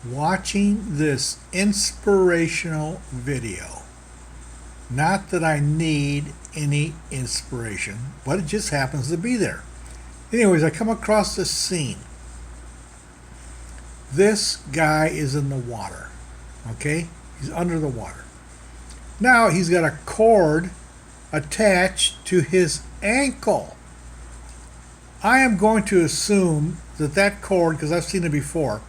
watching this inspirational video. Not that I need any inspiration, but it just happens to be there. Anyways, I come across this scene. This guy is in the water. Okay? He's under the water. Now he's got a cord attached to his ankle. I am going to assume that that cord, because I've seen it before,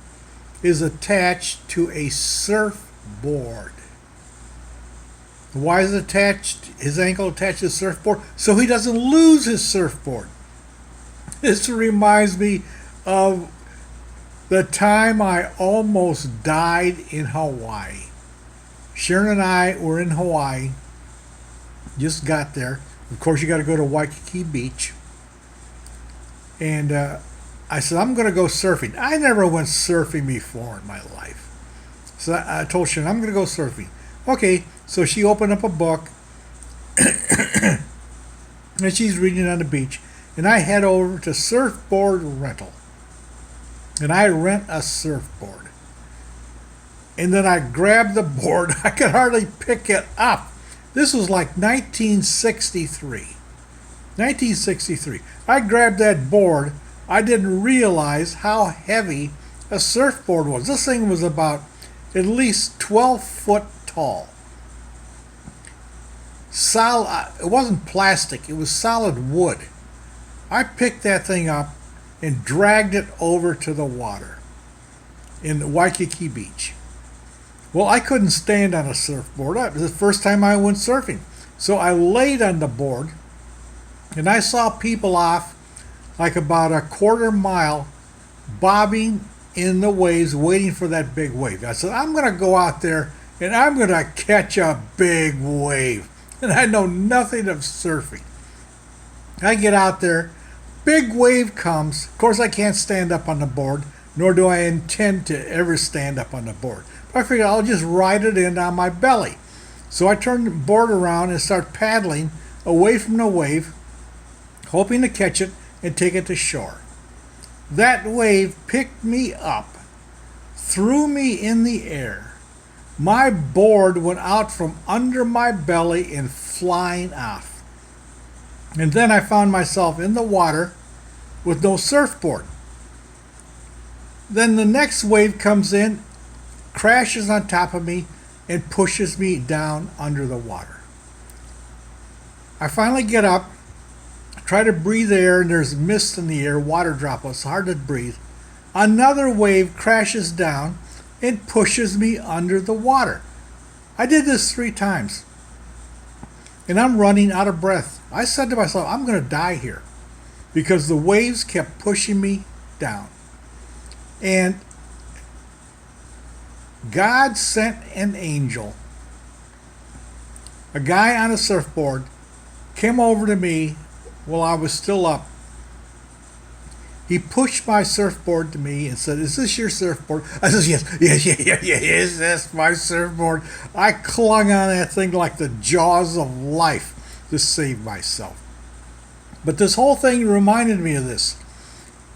is attached to a surfboard. Why is it attached, his ankle attached to the surfboard? So he doesn't lose his surfboard. This reminds me of the time I almost died in Hawaii. Sharon and I were in Hawaii, just got there. Of course, you got to go to Waikiki Beach. And I said, I'm going to go surfing. I never went surfing before in my life. So I told Sharon, I'm going to go surfing. Okay, so she opened up a book, and she's reading on the beach. And I head over to Surfboard Rental. And I rent a surfboard. And then I grab the board. I could hardly pick it up. This was like 1963. 1963. I grabbed that board. I didn't realize how heavy a surfboard was. This thing was about at least 12 foot tall. Solid. It wasn't plastic. It was solid wood. I picked that thing up and dragged it over to the water in Waikiki Beach. Well, I couldn't stand on a surfboard. It was the first time I went surfing. So I laid on the board, and I saw people off like about a quarter mile bobbing in the waves waiting for that big wave. I said, I'm going to go out there and I'm going to catch a big wave. And I know nothing of surfing. I get out there, big wave comes. Of course, I can't stand up on the board, nor do I intend to ever stand up on the board. But I figured I'll just ride it in on my belly. So I turn the board around and start paddling away from the wave, hoping to catch it and take it to shore. That wave picked me up, threw me in the air. My board went out from under my belly and flying off. And then I found myself in the water with no surfboard. Then the next wave comes in, crashes on top of me, and pushes me down under the water. I finally get up, try to breathe air, and there's mist in the air, water droplets, hard to breathe. Another wave crashes down and pushes me under the water. I did this 3 times. And I'm running out of breath. I said to myself, I'm going to die here, because the waves kept pushing me down. And God sent an angel. A guy on a surfboard came over to me while I was still up. He pushed my surfboard to me and said, is this your surfboard? I said, yes, that's my surfboard. I clung on that thing like the jaws of life to save myself. But this whole thing reminded me of this.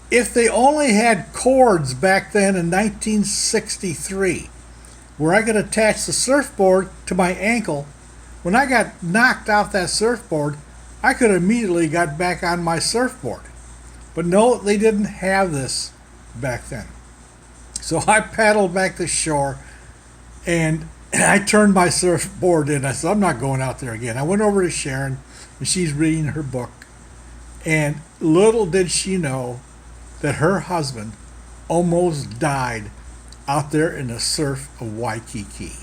If they only had cords back then in 1963, where I could attach the surfboard to my ankle, when I got knocked off that surfboard, I could immediately got back on my surfboard. But no, they didn't have this back then. So I paddled back to shore, and I turned my surfboard in. I said, I'm not going out there again. I went over to Sharon, and she's reading her book. And little did she know that her husband almost died out there in the surf of Waikiki.